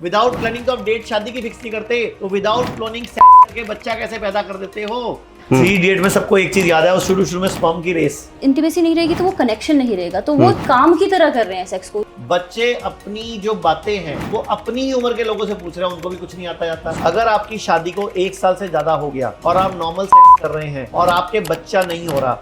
Without planning तो आप date शादी की फिक्स नहीं करते, तो विदाउट प्लानिंग करके बच्चा कैसे पैदा कर देते हो? 3 इडियट में सबको एक चीज याद है, शुरू में स्पर्म की रेस। इंटीमेसी नहीं रहेगी तो वो कनेक्शन नहीं रहेगा, तो वो काम की तरह कर रहे हैं सेक्स को। बच्चे अपनी जो बातें हैं वो अपनी ही उम्र के लोगों से पूछ रहे हैं, उनको भी कुछ नहीं आता जाता। अगर आपकी शादी को 1 साल से ज्यादा हो गया और आप नॉर्मल सेक्स कर रहे हैं और आपके बच्चा नहीं हो रहा,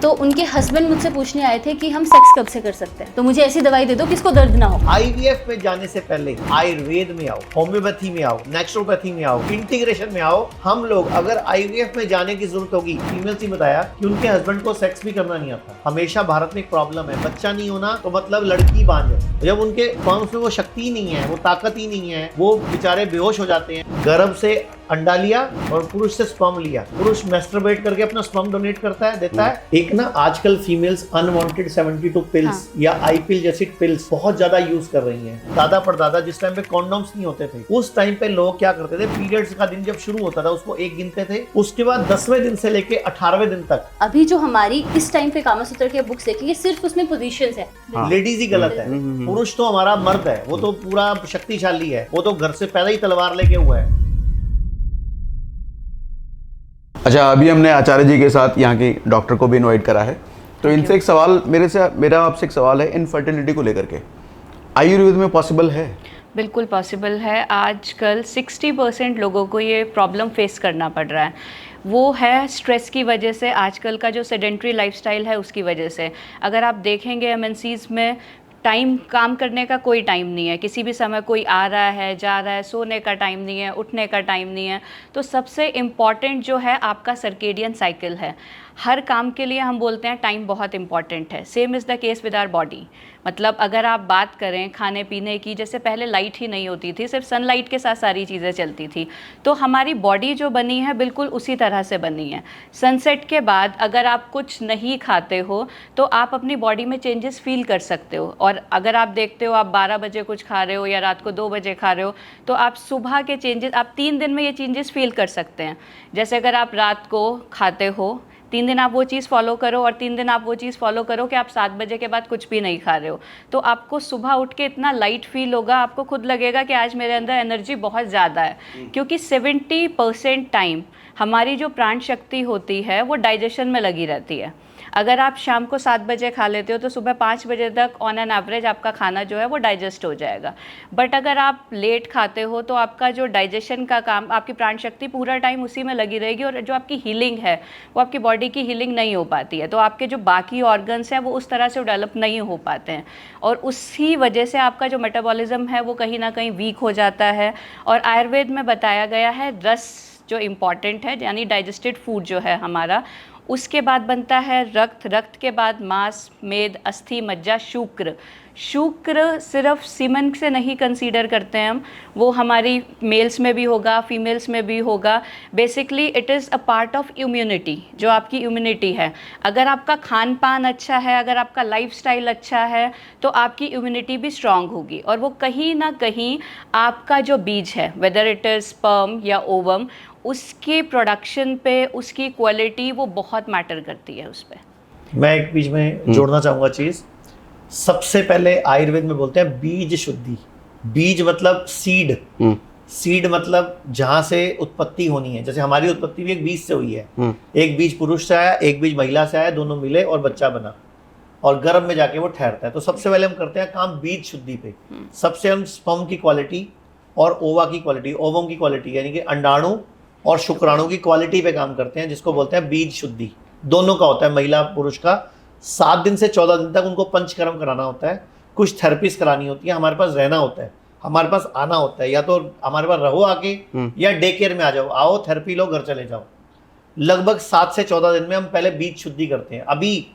तो उनके हस्बैंड मुझसे पूछने आए थे कि हम सेक्स कब से कर सकते हैं, तो मुझे ऐसी दवाई दे दो किसको दर्द ना हो। IVF में जाने से पहले आयुर्वेद में आओ, होम्योपैथी में आओ, नेचुरोपैथी में आओ, इंटीग्रेशन में आओ। हम लोग अगर IVF में जाने की जरूरत होगी, फीमेल्स ही बताया कि उनके हस्बैंड को सेक्स भी करना नहीं आता। हमेशा भारत में एक प्रॉब्लम है, बच्चा नहीं होना तो मतलब लड़की बांझ है। जब उनके स्पर्म्स में वो शक्ति ही नहीं है, वो ताकत ही नहीं है, वो बेचारे बेहोश हो जाते हैं। गर्भ से अंडा लिया और पुरुष से स्पर्म लिया, पुरुष मैस्टरबेट करके अपना स्पर्म डोनेट करता है, देता है। एक ना आजकल फीमेल्स अनवांटेड 72 पिल्स या आई पिल जैसी पिल्स बहुत ज्यादा यूज कर रही हैं। दादा परदादा जिस टाइम पे कॉन्डोम्स नहीं होते थे, उस टाइम पे लोग क्या करते थे, पीरियड्स का दिन जब शुरू होता था उसको 1 गिनते थे, उसके बाद 10वें दिन से लेके 18वें दिन तक। अभी जो हमारी इस टाइम पे कामसूत्र की बुक्स देखेंगे, सिर्फ उसमें पोजीशंस है। लेडीज ही गलत है, पुरुष तो हमारा मर्द है, वो तो पूरा शक्तिशाली है, वो तो घर से पैदा ही तलवार लेके हुआ है। अच्छा, अभी हमने आचार्य जी के साथ यहाँ की डॉक्टर को भी इनवाइट करा है, तो इनसे एक सवाल मेरा आपसे एक सवाल है इनफर्टिलिटी को लेकर के, आयुर्वेद में पॉसिबल है? बिल्कुल पॉसिबल है। आजकल 60% लोगों को ये प्रॉब्लम फेस करना पड़ रहा है। वो है स्ट्रेस की वजह से, आजकल का जो सेडेंट्री लाइफस्टाइल है उसकी वजह से। अगर आप देखेंगे MNCs में काम करने का कोई टाइम नहीं है, किसी भी समय कोई आ रहा है जा रहा है, सोने का टाइम नहीं है, उठने का टाइम नहीं है। तो सबसे इम्पॉर्टेंट जो है आपका सर्केडियन साइकिल है। हर काम के लिए हम बोलते हैं टाइम बहुत इंपॉर्टेंट है। Same is the case with our body. मतलब अगर आप बात करें खाने पीने की, जैसे पहले लाइट ही नहीं होती थी, सिर्फ सनलाइट के साथ सारी चीज़ें चलती थी, तो हमारी बॉडी जो बनी है बिल्कुल उसी तरह से बनी है। सनसेट के बाद अगर आप कुछ नहीं खाते हो तो आप अपनी बॉडी में चेंजेस फील कर सकते हो। और अगर आप देखते हो आप 12 बजे कुछ खा रहे हो या रात को 2 बजे खा रहे हो, तो आप सुबह के चेंजेस आप 3 दिन में ये चेंजेस फील कर सकते हैं। जैसे अगर आप रात को खाते हो, 3 दिन आप वो चीज़ फॉलो करो और 3 दिन आप वो चीज़ फॉलो करो कि आप 7 बजे के बाद कुछ भी नहीं खा रहे हो, तो आपको सुबह उठ के इतना लाइट फील होगा, आपको खुद लगेगा कि आज मेरे अंदर एनर्जी बहुत ज़्यादा है। क्योंकि 70% टाइम हमारी जो प्राण शक्ति होती है वो डाइजेशन में लगी रहती है। अगर आप शाम को 7 बजे खा लेते हो तो सुबह 5 बजे तक ऑन एन एवरेज आपका खाना जो है वो डाइजेस्ट हो जाएगा। बट अगर आप लेट खाते हो तो आपका जो डाइजेशन का काम, आपकी प्राण शक्ति पूरा टाइम उसी में लगी रहेगी और जो आपकी हीलिंग है वो आपकी बॉडी की हीलिंग नहीं हो पाती है। तो आपके जो बाकी ऑर्गन्स हैं वो उस तरह से डेवलप नहीं हो पाते हैं और उसी वजह से आपका जो मेटाबॉलिज्म है वो कहीं ना कहीं वीक हो जाता है। और आयुर्वेद में बताया गया है रस जो इम्पॉर्टेंट है, यानी डाइजेस्टेड फूड जो है हमारा, उसके बाद बनता है रक्त, रक्त के बाद मांस, मेद, अस्थि, मज्जा, शुक्र। शुक्र सिर्फ सीमन से नहीं कंसीडर करते हैं हम, वो हमारी मेल्स में भी होगा, फीमेल्स में भी होगा। Basically it is a part of immunity, जो आपकी इम्यूनिटी है। अगर आपका खान पान अच्छा है, अगर आपका लाइफस्टाइल अच्छा है, तो आपकी इम्यूनिटी भी स्ट्रांग होगी। और वो कहीं ना कहीं आपका जो बीज है, वेदर इट इज़ स्पर्म या ओवम, उसकी प्रोडक्शन पे, उसकी क्वालिटी वो बहुत मैटर करती है उस पर। मैं एक बीच में जोड़ना चाहूँगा चीज़। सबसे पहले आयुर्वेद में बोलते हैं बीज शुद्धि। बीज मतलब सीड, सीड मतलब जहाँ से उत्पत्ति होनी है। जैसे हमारी उत्पत्ति भी एक बीज से हुई है, एक बीज पुरुष से आया, एक बीज महिला से आया, दोनों मिले और बच्चा बना और गर्भ में जाके वो ठहरता है। तो सबसे पहले हम करते हैं काम बीज शुद्धि पे। सबसे हम स्पर्म की क्वालिटी और ओवा की क्वालिटी, ओवम की क्वालिटी यानी कि अंडाणु और शुक्राणु की क्वालिटी पे काम करते हैं, जिसको बोलते हैं बीज शुद्धि। दोनों का होता है, महिला पुरुष का। 7 दिन से 14 दिन तक उनको पंचकर्म कराना होता है, कुछ थेरेपीज करानी होती है, हमारे पास रहना होता है, हमारे पास आना होता है। या तो हमारे पास रहो आके या डे केयर में आ जाओ, आओ थेरेपी लो, घर चले जाओ। लगभग 7 से 14 दिन में हम पहले बीज शुद्धि करते हैं। अभी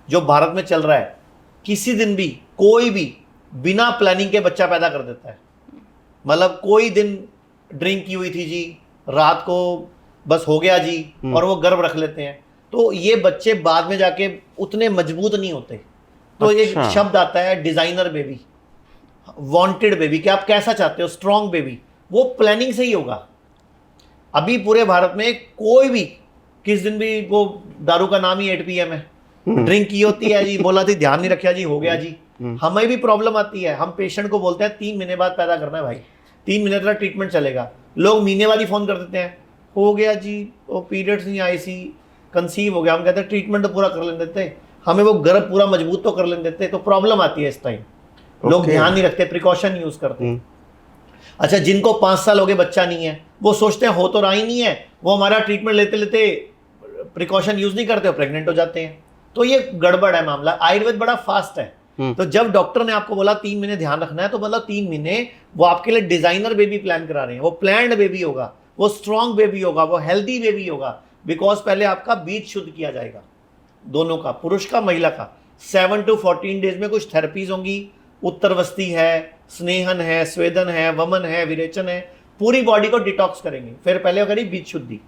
जो भारत में चल रहा है, किसी दिन भी कोई भी बिना प्लानिंग के बच्चा पैदा कर देता है। मतलब कोई दिन ड्रिंक की हुई थी जी, रात को बस हो गया जी, और वो गर्भ रख लेते हैं। तो ये बच्चे बाद में जाके उतने मजबूत नहीं होते। तो ये शब्द आता है डिजाइनर बेबी, वांटेड बेबी, कि आप कैसा चाहते हो, स्ट्रॉन्ग बेबी, वो प्लानिंग से ही होगा। अभी पूरे भारत में कोई भी किस दिन भी वो दारू का नाम ही 8 PM है, ड्रिंक की होती है जी, बोला थी ध्यान नहीं रखा जी, हो गया जी। हमें भी प्रॉब्लम आती है, हम पेशेंट को बोलते हैं 3 महीने बाद पैदा करना है भाई, 3 महीने तक ट्रीटमेंट चलेगा। लोग महीने बाद ही फ़ोन कर देते हैं, हो गया जी वो पीरियड्स नहीं आई सी, कंसीव हो गया। हम कहते हैं ट्रीटमेंट तो पूरा कर लेने देते, हमें वो गर्भ पूरा मजबूत तो कर लेने देते। तो प्रॉब्लम आती है इस टाइम, लोग ध्यान नहीं रखते, प्रिकॉशन यूज करते। अच्छा, जिनको 5 साल हो गए बच्चा नहीं है, वो सोचते हैं हो तो रहा ही नहीं है, वो हमारा ट्रीटमेंट लेते लेते प्रिकॉशन यूज नहीं करते, प्रेग्नेंट हो जाते हैं। तो ये गड़बड़ है मामला। आयुर्वेद बड़ा फास्ट है। तो जब डॉक्टर ने आपको बोला 3 महीने ध्यान रखना है, तो मतलब 3 महीने वो आपके लिए डिजाइनर बेबी प्लान करा रहे हैं। वो प्लान्ड बेबी होगा, वो स्ट्रॉन्ग बेबी होगा, वो हेल्दी बेबी होगा, बिकॉज पहले आपका बीज शुद्ध किया जाएगा, दोनों का, पुरुष का महिला का। 7 to 14 डेज में कुछ थेरेपीज होंगी, उत्तरवस्ती है, स्नेहन है, स्वेदन है, वमन है, विरेचन है, पूरी बॉडी को डिटॉक्स करेंगे। फिर पहले करी बीज शुद्धि,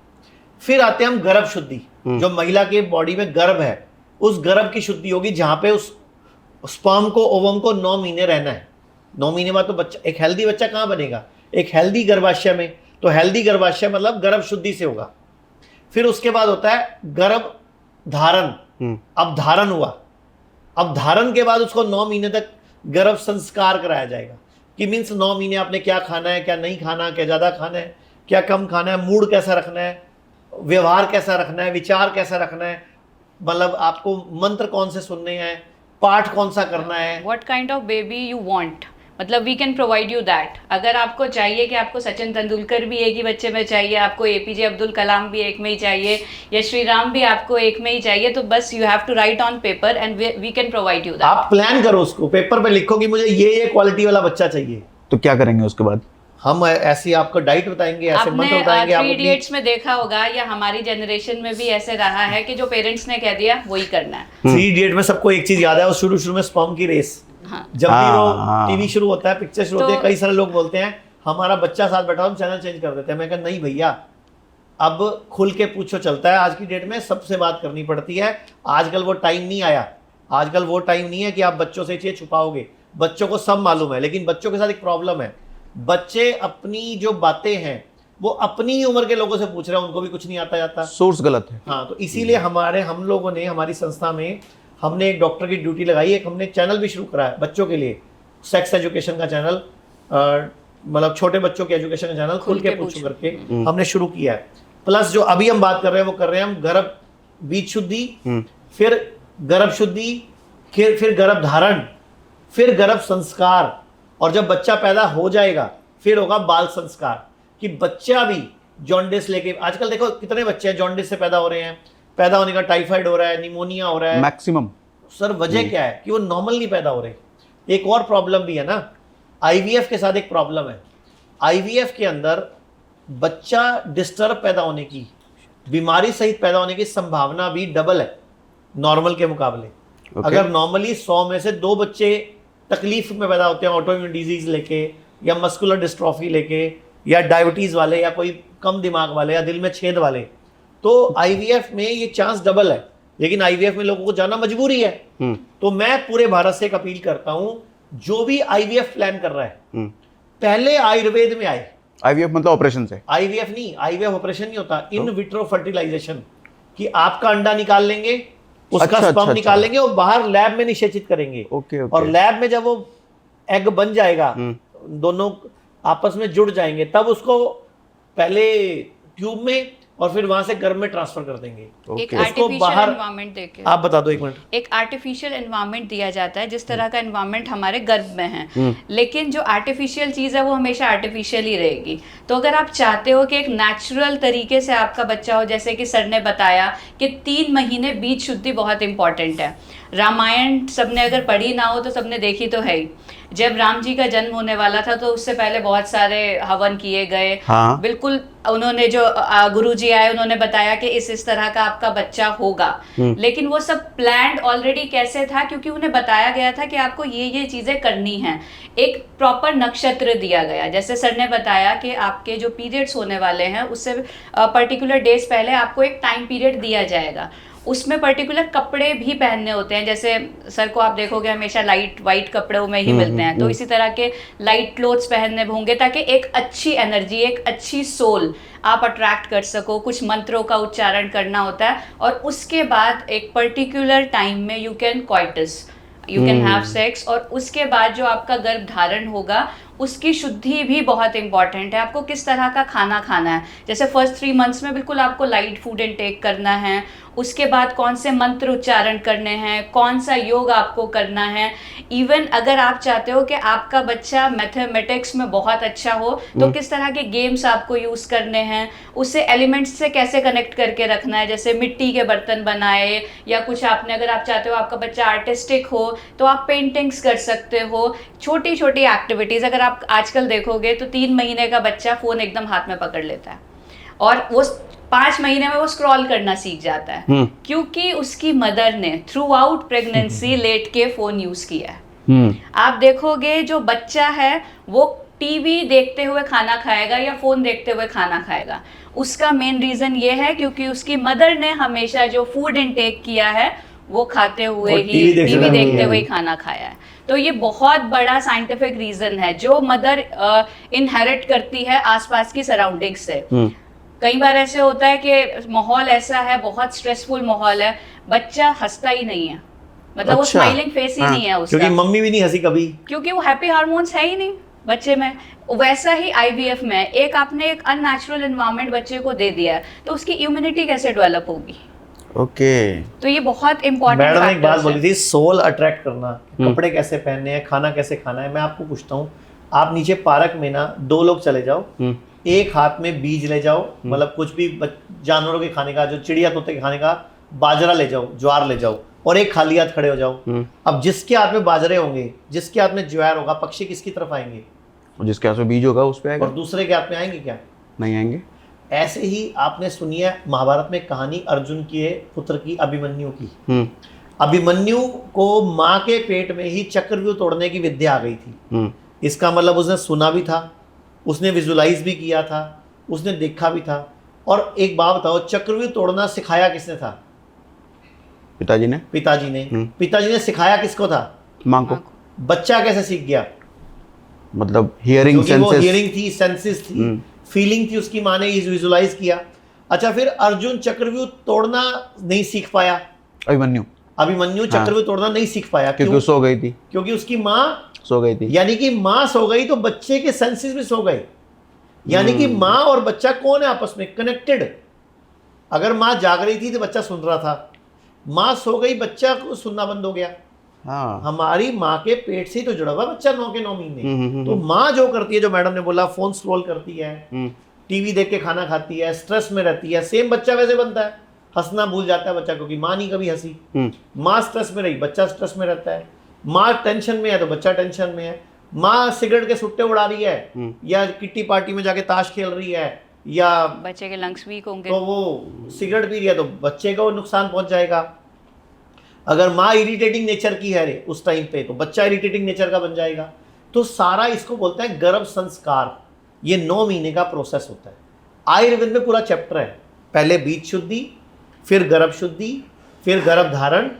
फिर आते हैं हम गर्भ शुद्धि। जो महिला के बॉडी में गर्भ है, उस गर्भ की शुद्धि होगी, जहां पे उस स्पर्म को, ओवम को 9 महीने रहना है। 9 महीने बाद तो बच्चा, एक हेल्दी बच्चा कहाँ बनेगा? एक हेल्दी गर्भाशय में। तो हेल्दी गर्भाशय मतलब गर्भ शुद्धि से होगा। फिर उसके बाद होता है गर्भ धारण। अब धारण हुआ, अब धारण के बाद उसको 9 महीने तक गर्भ संस्कार कराया जाएगा, कि मीन्स 9 महीने आपने क्या खाना है, क्या नहीं खाना, क्या ज़्यादा खाना है, क्या कम खाना है, मूड कैसा रखना है, व्यवहार कैसा रखना है, विचार कैसा रखना है, मतलब आपको मंत्र कौन से सुनने हैं, पाठ कौन सा करना है। What kind of baby you want, मतलब we can provide you that. अगर आपको चाहिए कि आपको सचिन तेंदुलकर भी एक ही बच्चे में चाहिए, आपको एपीजे अब्दुल कलाम भी एक में ही चाहिए, या श्री राम भी आपको एक में ही चाहिए, तो बस you have to write on paper and we can provide you that. आप प्लान करो उसको, पेपर पे लिखो कि मुझे ये क्वालिटी वाला बच्चा चाहिए। तो क्या करेंगे उसके बाद? हम ऐसी आपको डाइट बताएंगे, ऐसे मंत्र बताएंगे। आपने 3 इडियट्स में देखा होगा, या हमारी जनरेशन में भी ऐसे रहा है कि जो पेरेंट्स ने कह दिया वही करना है। 3 इडियट में सबको एक चीज याद है, वो शुरू में स्पर्म की रेस। हाँ। जब भी वो टीवी शुरू होता है, पिक्चर शुरू होती है, कई सारे लोग बोलते हैं हमारा बच्चा साथ बैठा, हम चैनल चेंज कर देते हैं। मैं कहा नहीं भैया, अब खुल के पूछो चलता है। आज की डेट में सबसे बात करनी पड़ती है। आजकल वो टाइम नहीं आया, आजकल वो टाइम नहीं है कि आप बच्चों से चीज़ें छुपाओगे। बच्चों को सब मालूम है, लेकिन बच्चों के साथ एक प्रॉब्लम है, बच्चे अपनी जो बातें हैं वो अपनी ही उम्र के लोगों से पूछ रहे हैं, उनको भी कुछ नहीं आता जाता, सोर्स गलत है। हाँ, तो इसीलिए हम लोगों ने, हमारी संस्था में हमने एक डॉक्टर की ड्यूटी लगाई है। हमने चैनल भी शुरू करा है बच्चों के लिए, सेक्स एजुकेशन का चैनल, मतलब छोटे बच्चों के एजुकेशन का चैनल, खुल के पूछो करके हमने शुरू किया है। प्लस जो अभी हम बात कर रहे हैं वो कर रहे हैं हम गर्भ बीज शुद्धि, फिर गर्भ शुद्धि, फिर गर्भ धारण, फिर गर्भ संस्कार, और जब बच्चा पैदा हो जाएगा फिर होगा बाल संस्कार, कि बच्चा भी जॉन्डिस लेके, आजकल देखो कितने बच्चे हैं जॉन्डिस से पैदा हो रहे हैं, पैदा होने का टाइफाइड हो रहा है, निमोनिया हो रहा है मैक्सिमम। सर वजह क्या है? कि वो नॉर्मल नहीं पैदा हो रहे। एक और प्रॉब्लम भी है ना, आईवीएफ के साथ एक प्रॉब्लम है। आईवीएफ के अंदर बच्चा डिस्टर्ब पैदा होने की, बीमारी सहित पैदा होने की संभावना भी डबल है नॉर्मल के मुकाबले। अगर नॉर्मली 100 में से 2 बच्चे तकलीफ में पैदा होते हैं, ऑटोइम्यून डिजीज लेके, या मस्कुलर डिस्ट्रॉफी लेके, या डायबिटीज वाले, या कोई कम दिमाग वाले, या दिल में छेद वाले, तो आईवीएफ में ये चांस डबल है। लेकिन आईवीएफ में लोगों को जाना मजबूरी है। तो मैं पूरे भारत से एक अपील करता हूं, जो भी आईवीएफ प्लान कर रहा है पहले आयुर्वेद में आए। आईवीएफ मतलब ऑपरेशन से? आईवीएफ नहीं, आईवीएफ ऑपरेशन नहीं होता, इन विट्रो फर्टिलाइजेशन, कि आपका अंडा निकाल लेंगे, उसका स्पर्म निकाल लेंगे और बाहर लैब में निषेचित करेंगे। और लैब में जब वो एग बन जाएगा, दोनों आपस में जुड़ जाएंगे, तब उसको पहले ट्यूब में और फिर वहां से गर्भ में ट्रांसफर कर देंगे। एक आर्टिफिशियल एनवायरनमेंट देके, आप बता दो एक मिनट। एक आर्टिफिशियल एनवायरनमेंट दिया जाता है, जिस तरह का एनवायरनमेंट हमारे गर्भ में है, लेकिन जो आर्टिफिशियल चीज़ है वो हमेशा आर्टिफिशियल ही रहेगी। तो अगर आप चाहते हो कि एक नेचुरल तरीके से आपका बच्चा हो, जैसे कि सर ने बताया कि 3 महीने बीज शुद्धि बहुत इंपॉर्टेंट है। रामायण सबने अगर पढ़ी ना हो तो सबने देखी तो है ही। जब राम जी का जन्म होने वाला था तो उससे पहले बहुत सारे हवन किए गए। हाँ। बिल्कुल, उन्होंने जो गुरुजी आए उन्होंने बताया कि इस तरह का आपका बच्चा होगा, लेकिन वो सब प्लान्ड ऑलरेडी कैसे था, क्योंकि उन्हें बताया गया था कि आपको ये चीजें करनी हैं। एक प्रॉपर नक्षत्र दिया गया, जैसे सर ने बताया कि आपके जो पीरियड्स होने वाले हैं उससे पर्टिकुलर डेज पहले आपको एक टाइम पीरियड दिया जाएगा, उसमें पर्टिकुलर कपड़े भी पहनने होते हैं। जैसे सर को आप देखोगे हमेशा लाइट वाइट कपड़ों में ही मिलते हैं, तो इसी तरह के लाइट क्लोथ्स पहनने होंगे, ताकि एक अच्छी एनर्जी, एक अच्छी सोल आप अट्रैक्ट कर सको। कुछ मंत्रों का उच्चारण करना होता है, और उसके बाद एक पर्टिकुलर टाइम में you can coitus, you can have sex, और उसके बाद जो आपका गर्भ धारण होगा उसकी शुद्धि भी बहुत इंपॉर्टेंट है। आपको किस तरह का खाना खाना है, जैसे फर्स्ट 3 मंथ्स में बिल्कुल आपको लाइट फूड इनटेक करना है, उसके बाद कौन से मंत्र उच्चारण करने हैं, कौन सा योग आपको करना है। इवन अगर आप चाहते हो कि आपका बच्चा मैथमेटिक्स में बहुत अच्छा हो तो किस तरह के गेम्स आपको यूज़ करने हैं, उससे एलिमेंट्स से कैसे कनेक्ट करके रखना है, जैसे मिट्टी के बर्तन बनाए या कुछ आपने, अगर आप चाहते हो आपका बच्चा आर्टिस्टिक हो तो आप पेंटिंग्स कर सकते हो। छोटी छोटी एक्टिविटीज़, अगर आप आजकल देखोगे तो 3 महीने का बच्चा फ़ोन एकदम हाथ में पकड़ लेता है और वो 5 महीने में वो स्क्रॉल करना सीख जाता है, क्योंकि उसकी मदर ने थ्रू आउट प्रेगनेंसी लेट के फ़ोन यूज़ किया है। आप देखोगे जो बच्चा है वो टीवी देखते हुए खाना खाएगा या फ़ोन देखते हुए खाना खाएगा, उसका मेन रीज़न ये है क्योंकि उसकी मदर ने हमेशा जो फूड इनटेक किया है वो खाते हुए ही, टीवी देखते हुए ही खाना खाया है। तो ये बहुत बड़ा साइंटिफिक रीज़न है जो मदर इनहेरिट करती है आसपास की सराउंडिंग्स से। कई बार ऐसे होता है कि माहौल ऐसा है, बहुत स्ट्रेसफुल माहौल है, बच्चा हंसता ही नहीं है, मतलब वो स्माइलिंग फेस ही नहीं है उसका, क्योंकि मम्मी भी नहीं हंसी कभी, क्योंकि वो हैप्पी हार्मोन्स है ही नहीं बच्चे में। वैसा ही आईवीएफ में एक आपने एक अननेचुरल एनवायरनमेंट बच्चे को दे दिया है तो उसकी इम्यूनिटी कैसे डेवलप होगी। ओके तो ये बहुत इंपॉर्टेंट मैडम ने एक बात बोली थी, सोल अट्रैक्ट करना, कपड़े कैसे पहनने हैं, खाना कैसे खाना है। मैं आपको पूछता हूँ, आप नीचे पार्क में ना 2 लोग चले जाओ, एक हाथ में बीज ले जाओ, मतलब कुछ भी जानवरों के खाने का, जो चिड़िया तोते के खाने का, बाजरा ले जाओ, ज्वार ले जाओ, और एक खाली हाथ खड़े हो जाओ। अब जिसके हाथ में बाजरे होंगे, जिसके हाथ में ज्वार होगा, पक्षी किसकी तरफ आएंगे? जिसके हाथ में बीज होगा उस पे आएगा। और दूसरे के हाथ में आएंगे क्या? नहीं आएंगे। ऐसे ही आपने सुनी है महाभारत में कहानी अर्जुन के पुत्र की, अभिमन्यु की। अभिमन्यु को माँ के पेट में ही चक्रव्यूह तोड़ने की विद्या आ गई थी। इसका मतलब उसने सुना भी था, उसने विजुलाइज भी किया था, उसने देखा भी था। और एक बात बताओ, चक्रव्यूह तोड़ना सिखाया किसने था? पिताजी ने। पिताजी ने सिखाया किसको था? माँ को। बच्चा कैसे सीख गया? मतलब हियरिंग सेंसेस, वो हियरिंग थी, सेंसेस थी, फीलिंग थी, उसकी माँ ने विजुलाइज किया। अच्छा, फिर अर्जुन चक्रव्यूह तोड़ना नहीं सीख पाया, अभिमन्यु चक्रव्यूह तोड़ना नहीं सीख पाया, क्योंकि सो गई थी, क्योंकि उसकी माँ सो गई थी। यानी कि माँ सो गई तो बच्चे के सेंसेस भी सो गए। यानी कि माँ और बच्चा कौन है आपस में कनेक्टेड। अगर माँ जाग रही थी तो बच्चा सुन रहा था, माँ सो गई, बच्चा को सुनना बंद हो गया। हाँ। हमारी माँ के पेट से ही तो जुड़ा हुआ बच्चा 9 के 9 महीने। तो माँ जो करती है, जो मैडम ने बोला, फोन स्क्रॉल करती है, टीवी देख के खाना खाती है, स्ट्रेस में रहती है, सेम बच्चा वैसे बनता है, हंसना भूल जाता है बच्चा, क्योंकि माँ नहीं कभी हंसी। माँ स्ट्रेस में रही, बच्चा स्ट्रेस में रहता है। माँ टेंशन में है तो बच्चा टेंशन में है। माँ सिगरेट के सुट्टे उड़ा रही है या किट्टी पार्टी में जाके ताश खेल रही है, या बच्चे के लंग्स वीक होंगे तो वो सिगरेट पी रही है तो बच्चे को नुकसान पहुंच जाएगा। अगर माँ इरिटेटिंग नेचर की है रे उस टाइम पे, तो बच्चा इरिटेटिंग नेचर का बन जाएगा। तो सारा इसको बोलते हैं गर्भ संस्कार। ये 9 महीने का प्रोसेस होता है। आयुर्वेद में पूरा चैप्टर है, पहले बीज शुद्धि, फिर गर्भ शुद्धि, फिर गर्भ धारण,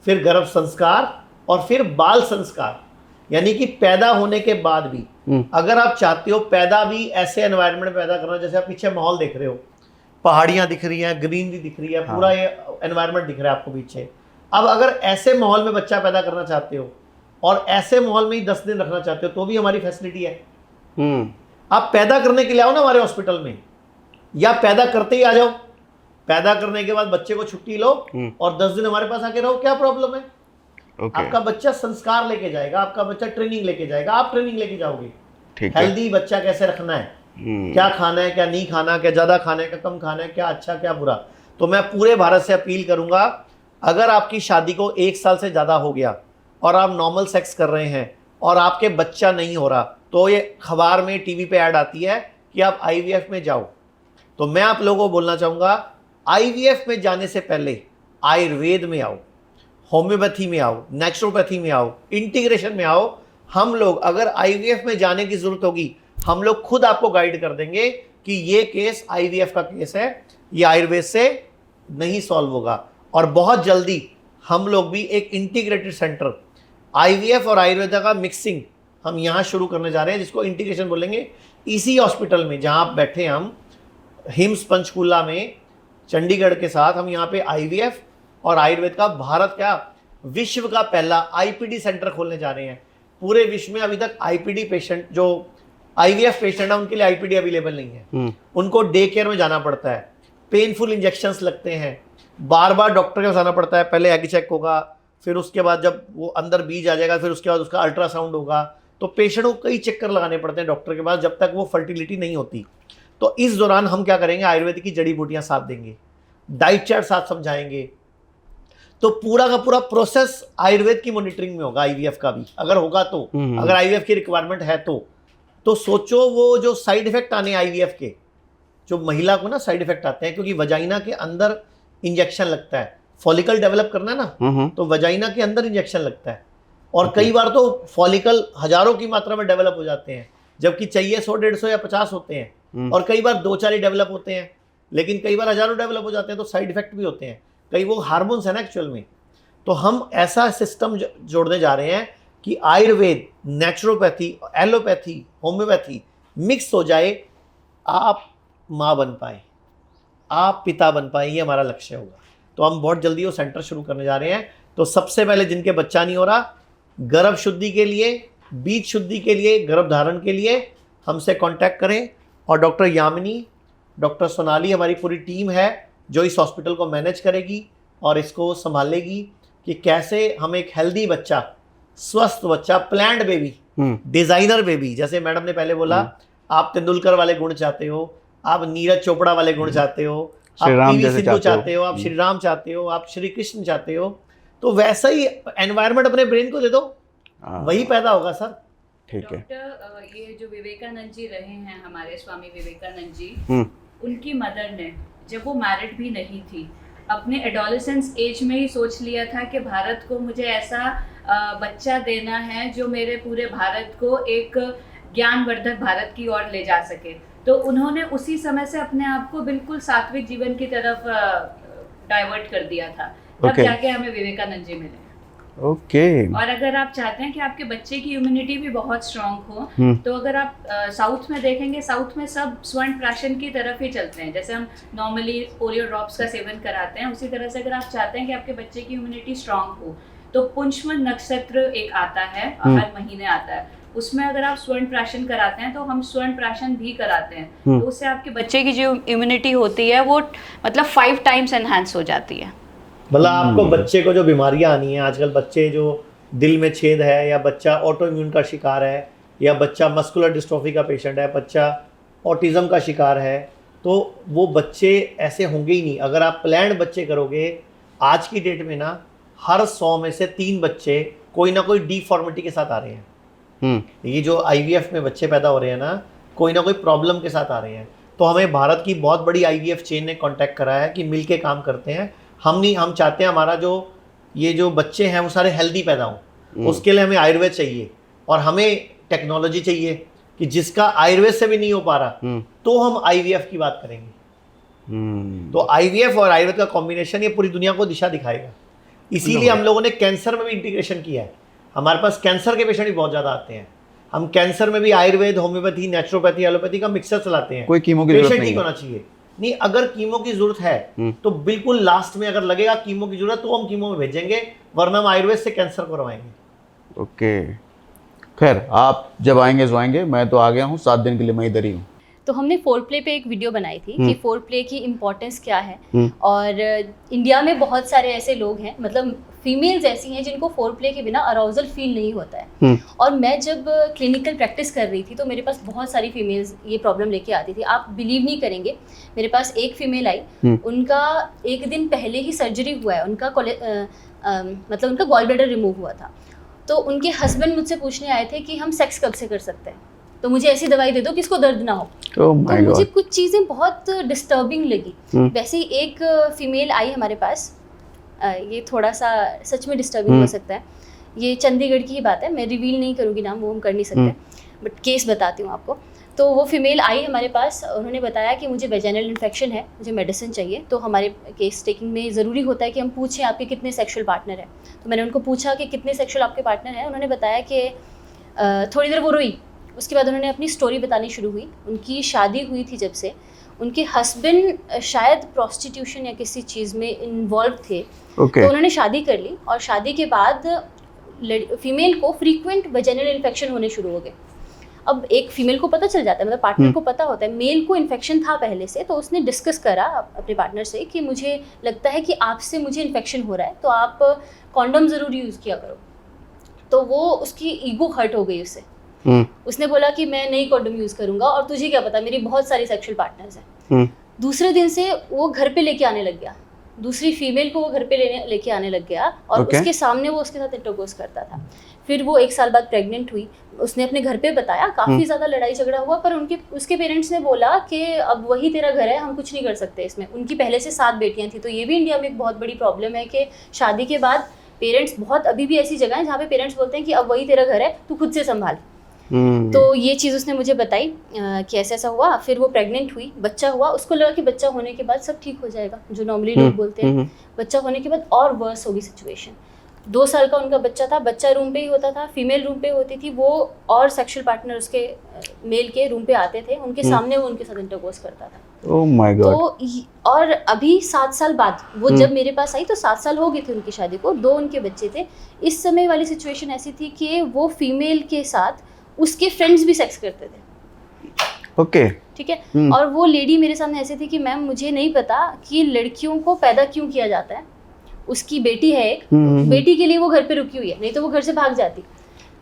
फिर गर्भ संस्कार, और फिर बाल संस्कार। यानी कि पैदा होने के बाद भी अगर आप चाहते हो पैदा भी ऐसे एनवायरनमेंट पैदा करना, जैसे आप पीछे माहौल देख रहे हो, पहाड़ियाँ दिख रही हैं, ग्रीनरी दिख रही है, पूरा ये एनवायरनमेंट दिख रहा है आपको पीछे। अब अगर ऐसे माहौल में बच्चा पैदा करना चाहते हो और ऐसे माहौल में ही 10 दिन रखना चाहते हो तो भी हमारी फैसिलिटी है। आप पैदा करने के लिए आओ ना हमारे हॉस्पिटल में, या पैदा करते ही आ जाओ। पैदा करने के बाद बच्चे को छुट्टी लो और 10 दिन हमारे पास आके रहो, क्या प्रॉब्लम है? आपका बच्चा संस्कार लेके जाएगा, आपका बच्चा ट्रेनिंग लेके जाएगा, आप ट्रेनिंग लेके जाओगे। हेल्दी बच्चा कैसे रखना है, क्या खाना है, क्या नहीं खाना, क्या ज्यादा खाना है, क्या कम खाना है, क्या अच्छा क्या बुरा। तो मैं पूरे भारत से अपील करूंगा, अगर आपकी शादी को 1 साल से ज़्यादा हो गया और आप नॉर्मल सेक्स कर रहे हैं और आपके बच्चा नहीं हो रहा, तो ये अखबार में, टीवी पे ऐड आती है कि आप आईवीएफ में जाओ। तो मैं आप लोगों को बोलना चाहूँगा, आईवीएफ में जाने से पहले आयुर्वेद में आओ, होम्योपैथी में आओ, नेचुरोपैथी में आओ, इंटीग्रेशन में आओ। हम लोग अगर आईवीएफ में जाने की ज़रूरत होगी, हम लोग खुद आपको गाइड कर देंगे कि ये केस आईवीएफ का केस है, ये आयुर्वेद से नहीं सॉल्व होगा। और बहुत जल्दी हम लोग भी एक इंटीग्रेटेड सेंटर, आईवीएफ और आयुर्वेदा का मिक्सिंग हम यहाँ शुरू करने जा रहे हैं, जिसको इंटीग्रेशन बोलेंगे। इसी हॉस्पिटल में जहाँ आप बैठे हैं, हम हिम्स पंचकूला में चंडीगढ़ के साथ, हम यहाँ पे आईवीएफ और आयुर्वेद का भारत का विश्व का पहला आईपीडी सेंटर खोलने जा रहे हैं। पूरे विश्व में अभी तक आईपीडी पेशेंट जो आईवीएफ पेशेंट है, उनके लिए आईपीडी अवेलेबल नहीं है, उनको डे केयर में जाना पड़ता है, पेनफुल इंजेक्शंस लगते हैं, बार बार डॉक्टर के पास आना पड़ता है, पहले एग चेक होगा, फिर उसके बाद जब वो अंदर बीज आ जाएगा, फिर उसके बाद उसका अल्ट्रासाउंड होगा, तो पेशेंट को कई चक्कर लगाने पड़ते हैं डॉक्टर के पास जब तक वो फर्टिलिटी नहीं होती। तो इस दौरान हम क्या करेंगे, आयुर्वेद की जड़ी बूटियां साथ देंगे, डाइट चार्ट साथ समझाएंगे, तो पूरा का पूरा प्रोसेस आयुर्वेद की मॉनिटरिंग में होगा, आईवीएफ का भी अगर होगा तो, अगर आईवीएफ की रिक्वायरमेंट है तो सोचो वो जो साइड इफेक्ट आने आईवीएफ के, जो महिला को ना साइड इफेक्ट आते हैं, क्योंकि वजाइना के अंदर इंजेक्शन लगता है, फॉलिकल डेवलप करना है ना, तो वजाइना के अंदर इंजेक्शन लगता है, और कई बार तो फॉलिकल हजारों की मात्रा में डेवलप हो जाते हैं, जबकि चाहिए 100, 150 या 50 होते हैं, और कई बार 2-4 ही डेवलप होते हैं, लेकिन कई बार हजारों डेवलप हो जाते हैं, तो साइड इफेक्ट भी होते हैं, कई वो हार्मोन्स है ना एक्चुअल में। तो हम ऐसा सिस्टम जोड़ने जा रहे हैं कि Ayurveda, naturopathy, allopathy, homeopathy mix हो जाए, आप माँ बन पाए, आप पिता बन पाए, ये हमारा लक्ष्य होगा। तो हम बहुत जल्दी वो सेंटर शुरू करने जा रहे हैं। तो सबसे पहले जिनके बच्चा नहीं हो रहा, गर्भ शुद्धि के लिए, बीज शुद्धि के लिए, गर्भ धारण के लिए हमसे कांटेक्ट करें, और डॉक्टर यामिनी, डॉक्टर सोनाली, हमारी पूरी टीम है जो इस हॉस्पिटल को मैनेज करेगी और इसको संभालेगी कि कैसे हम एक हेल्दी बच्चा, स्वस्थ बच्चा, प्लान्ड बेबी, डिजाइनर बेबी, जैसे मैडम ने पहले बोला, आप तेंदुलकर वाले गुण चाहते हो, आप नीरज चोपड़ा वाले गुण चाहते हो, आप पीवी सिंधु चाहते हो, आप श्री राम चाहते हो, आप श्री कृष्ण चाहते हो, तो वैसा ही एनवायरनमेंट अपने ब्रेन को दे दो, वही पैदा होगा सर। ठीक है। डॉक्टर, ये जो विवेकानंद जी रहे हैं, हमारे स्वामी विवेकानंद जी, उनकी मदर ने, जब वो मैरिड भी नहीं थी, अपने एडोलेसेंस एज में ही सोच लिया था कि भारत को मुझे ऐसा बच्चा देना है जो मेरे पूरे भारत को एक ज्ञानवर्धक भारत की ओर ले जा सके। तो उन्होंने उसी समय से अपने आप को बिल्कुल सात्विक जीवन की तरफ डाइवर्ट कर दिया था, तब जाके हमें विवेकानंद जी मिले। और अगर आप चाहते हैं कि आपके बच्चे की इम्यूनिटी भी बहुत स्ट्रांग हो, तो अगर आप साउथ में देखेंगे, साउथ में सब स्वर्ण प्राशन की तरफ ही चलते हैं। जैसे हम नॉर्मली पोलियो ड्रॉप्स का सेवन कराते हैं, उसी तरह से अगर आप चाहते हैं कि आपके बच्चे की इम्यूनिटी स्ट्रांग हो, तो पुंष्म नक्षत्र एक आता है, हर महीने आता है, उसमें अगर आप स्वर्ण प्राशन कराते हैं, तो हम स्वर्ण प्राशन भी कराते हैं, तो उससे आपके बच्चे की जो इम्यूनिटी होती है वो मतलब 5 टाइम्स एनहांस हो जाती है। मतलब आपको बच्चे को जो बीमारियां आनी है, आजकल बच्चे जो दिल में छेद है, या बच्चा ऑटो इम्यून का शिकार है, या बच्चा मस्कुलर डिस्ट्रोफी का पेशेंट है, बच्चा ऑटिज्म का शिकार है, तो वो बच्चे ऐसे होंगे ही नहीं। अगर आप प्लान्ड बच्चे करोगे, आज की डेट में ना हर 100 में से 3 बच्चे कोई ना कोई डिफॉर्मिटी के साथ आ रहे हैं। ये जो आईवीएफ में बच्चे पैदा हो रहे हैं ना, कोई ना कोई प्रॉब्लम के साथ आ रहे हैं। तो हमें भारत की बहुत बड़ी आईवीएफ चेन ने कांटेक्ट करा है कि मिलके काम करते हैं। हम चाहते हैं हमारा ये जो बच्चे हैं वो सारे हेल्दी पैदा हों, उसके लिए हमें आयुर्वेद चाहिए, और हमें टेक्नोलॉजी चाहिए कि जिसका आयुर्वेद से भी नहीं हो पा रहा, तो हम आईवीएफ की बात करेंगे। तो आईवीएफ और आयुर्वेद का कॉम्बिनेशन ये पूरी दुनिया को दिशा दिखाएगा। इसीलिए हम लोगों ने कैंसर में भी इंटीग्रेशन किया है। हमारे पास कैंसर के पेशेंट भी बहुत ज़्यादा आते हैं। हम कैंसर में भी आयुर्वेद, होम्योपैथी, नेचुरोपैथी, एलोपैथी का मिक्सर चलाते हैं। कोई कीमो की जरूरत नहीं होना चाहिए। नहीं, अगर कीमो की जरूरत है तो बिल्कुल लास्ट में अगर लगेगा कीमो की जरूरत, तो हम कीमो में भेजेंगे, वरना हम आयुर्वेद से कैंसर करवाएंगे। ओके, खैर आप जब आएंगे जो आएंगे, मैं तो आ गया हूँ, 7 दिन के लिए मैं इधर ही हूँ। तो हमने फोर प्ले पे एक वीडियो बनाई थी कि फोर प्ले की इम्पोर्टेंस क्या है, और इंडिया में बहुत सारे ऐसे लोग हैं, मतलब फीमेल्स ऐसी हैं जिनको फोर प्ले के बिना अराउजल फील नहीं होता है। और मैं जब क्लिनिकल प्रैक्टिस कर रही थी, तो मेरे पास बहुत सारी फीमेल्स ये प्रॉब्लम लेके आती थी। आप बिलीव नहीं करेंगे, मेरे पास एक फीमेल आई, उनका 1 दिन पहले ही सर्जरी हुआ है, उनका मतलब उनका गॉल ब्लैडर रिमूव हुआ था। तो उनके हस्बैंड मुझसे पूछने आए थे कि हम सेक्स कब से कर सकते हैं, तो मुझे ऐसी दवाई दे दो कि इसको दर्द ना हो। तो मुझे कुछ चीज़ें बहुत डिस्टर्बिंग लगी। वैसे ही एक फीमेल आई हमारे पास, ये थोड़ा सा सच में डिस्टर्बिंग हो सकता है, ये चंडीगढ़ की ही बात है, मैं रिवील नहीं करूँगी नाम, वो हम कर नहीं सकते, बट केस बताती हूँ आपको। तो वो फीमेल आई हमारे पास, उन्होंने बताया कि मुझे वेजाइनल इन्फेक्शन है, मुझे मेडिसिन चाहिए। तो हमारे केस टेकिंग में ज़रूरी होता है कि हम पूछें आपके कितने सेक्शुअल पार्टनर हैं। तो मैंने उनको पूछा कि कितने सेक्शुअल आपके पार्टनर हैं। उन्होंने बताया कि थोड़ी देर वो रोई, उसके बाद उन्होंने अपनी स्टोरी बतानी शुरू हुई। उनकी शादी हुई थी जब से, उनके हस्बैंड शायद प्रोस्टिट्यूशन या किसी चीज़ में इन्वॉल्व थे। तो उन्होंने शादी कर ली, और शादी के बाद फीमेल को फ्रीक्वेंट वेजाइनल इन्फेक्शन होने शुरू हो गए। अब एक फीमेल को पता चल जाता है, मतलब पार्टनर को पता होता है, मेल को इन्फेक्शन था पहले से, तो उसने डिस्कस करा अपने पार्टनर से कि मुझे लगता है कि आपसे मुझे इन्फेक्शन हो रहा है, तो आप कॉन्डम ज़रूर यूज़ किया करो। तो वो उसकी ईगो हर्ट हो गई उससे। उसने बोला कि मैं नहीं कॉन्डम यूज़ करूँगा, और तुझे क्या पता, मेरी बहुत सारी सेक्सुअल पार्टनर्स हैं। दूसरे दिन से वो घर पे लेके आने लग गया, दूसरी फीमेल को वो घर पे लेके आने लग गया, और उसके सामने वो उसके साथ इंटरकोर्स करता था। फिर वो 1 साल बाद प्रेग्नेंट हुई, उसने अपने घर पे बताया, काफ़ी ज़्यादा लड़ाई झगड़ा हुआ, पर उसके पेरेंट्स ने बोला कि अब वही तेरा घर है, हम कुछ नहीं कर सकते इसमें। उनकी पहले से 7 बेटियां थी, तो ये भी इंडिया में एक बहुत बड़ी प्रॉब्लम है कि शादी के बाद पेरेंट्स, बहुत अभी भी ऐसी जगह है जहाँ पे पेरेंट्स बोलते हैं कि अब वही तेरा घर है, तू खुद से संभाल। तो ये चीज़ उसने मुझे बताई कि ऐसा ऐसा हुआ। फिर वो प्रेग्नेंट हुई, बच्चा हुआ, उसको लगा कि बच्चा होने के बाद सब ठीक हो जाएगा, जो नॉर्मली लोग बोलते हैं। बच्चा होने के बाद और वर्स होगी सिचुएशन। 2 साल का उनका बच्चा था, बच्चा रूम पे ही होता था, फीमेल रूम पे होती थी, वो और सेक्सुअल पार्टनर उसके मेल के रूम पे आते थे, उनके सामने वो उनके साथ इंटरकोर्स करता था। Oh my God. तो और अभी 7 साल बाद वो जब मेरे पास आई तो 7 साल हो गए थे उनकी शादी को, 2 उनके बच्चे थे। इस समय वाली सिचुएशन ऐसी थी कि वो फीमेल के साथ उसके फ्रेंड्स भी सेक्स करते थे। ओके, ठीक है। और वो लेडी मेरे सामने ऐसी थी कि मैम मुझे नहीं पता कि लड़कियों को पैदा क्यों किया जाता है। उसकी बेटी है एक, बेटी के लिए वो घर पे रुकी हुई है, नहीं तो वो घर से भाग जाती।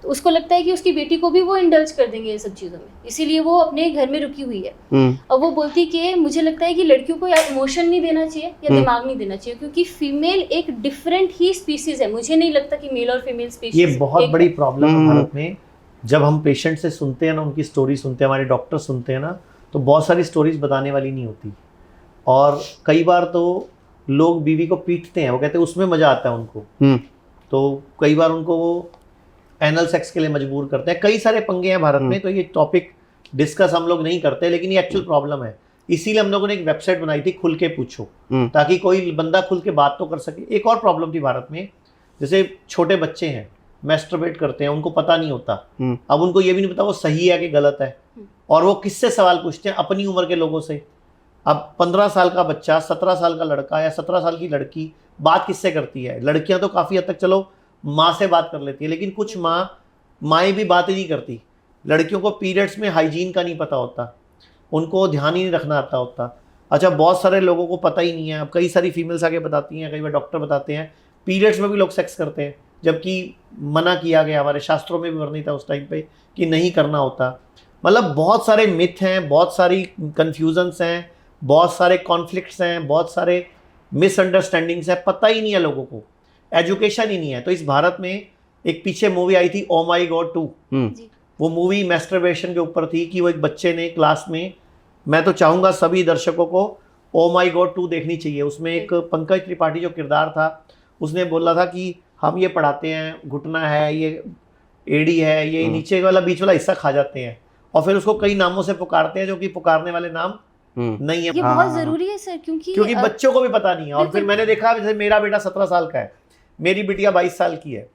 तो उसको लगता है कि उसकी बेटी को भी वो इंडल्ज कर देंगे ये सब चीज़ों में, इसीलिए वो अपने घर में रुकी हुई है। और वो बोलती कि मुझे लगता है कि लड़कियों को या इमोशन नहीं देना चाहिए या दिमाग नहीं देना चाहिए, क्योंकि फीमेल एक डिफरेंट ही स्पीसीज है। मुझे नहीं लगता कि मेल और फीमेल स्पीसीज, ये बहुत बड़ी प्रॉब्लम है भारत में। जब हम पेशेंट से सुनते हैं ना, उनकी स्टोरी सुनते हैं, हमारे डॉक्टर सुनते हैं ना, तो बहुत सारी स्टोरीज बताने वाली नहीं होती। और कई बार तो लोग बीवी को पीटते हैं, वो कहते हैं उसमें मजा आता है उनको। तो कई बार उनको वो एनल सेक्स के लिए मजबूर करते हैं। कई सारे पंगे हैं भारत में, तो ये टॉपिक डिस्कस हम लोग नहीं करते, लेकिन ये एक्चुअल प्रॉब्लम है। इसीलिए हम लोगों ने एक वेबसाइट बनाई थी, खुल के पूछो, ताकि कोई बंदा खुल के बात तो कर सके। एक और प्रॉब्लम थी भारत में, जैसे छोटे बच्चे हैं, मैस्टरबेट करते हैं, उनको पता नहीं होता। अब उनको ये भी नहीं पता वो सही है कि गलत है, और वो किससे सवाल पूछते हैं? अपनी उम्र के लोगों से। अब 15 साल का बच्चा, 17 साल का लड़का या 17 साल की लड़की बात किससे करती है? लड़कियां तो काफ़ी हद तक चलो माँ से बात कर लेती है, लेकिन कुछ माएँ भी बात ही नहीं करती। लड़कियों को पीरियड्स में हाइजीन का नहीं पता होता, उनको ध्यान ही नहीं रखना आता होता। अच्छा, बहुत सारे लोगों को पता ही नहीं है। अब कई सारी फीमेल्स आके बताती हैं, कई बार डॉक्टर बताते हैं पीरियड्स में भी लोग सेक्स करते हैं, जबकि मना किया गया, हमारे शास्त्रों में भी वर्णित था उस टाइम पे कि नहीं करना होता। मतलब बहुत सारे मिथ हैं, बहुत सारी कन्फ्यूजन्स हैं, बहुत सारे कॉन्फ्लिक्ट्स हैं, बहुत सारे मिसअंडरस्टैंडिंग्स हैं। पता ही नहीं है लोगों को, एजुकेशन ही नहीं है। तो इस भारत में एक पीछे मूवी आई थी ओ माई गॉड 2, वो मूवी मैस्टरबेशन के ऊपर थी कि वो एक बच्चे ने क्लास में, मैं तो चाहूँगा सभी दर्शकों को ओ माई गॉड 2 देखनी चाहिए। उसमें एक पंकज त्रिपाठी जो किरदार था, उसने बोला था कि हम ये पढ़ाते हैं, घुटना है, ये एड़ी है, ये नीचे वाला बीच वाला हिस्सा खा जाते हैं, और फिर उसको कई नामों से पुकारते हैं जो कि पुकारने वाले नाम नहीं है। ये बहुत जरूरी है सर, क्योंकि बच्चों को भी पता नहीं है। और फिर मैंने देखा, जैसे मेरा बेटा 17 साल का है, मेरी बिटिया 22 साल की है।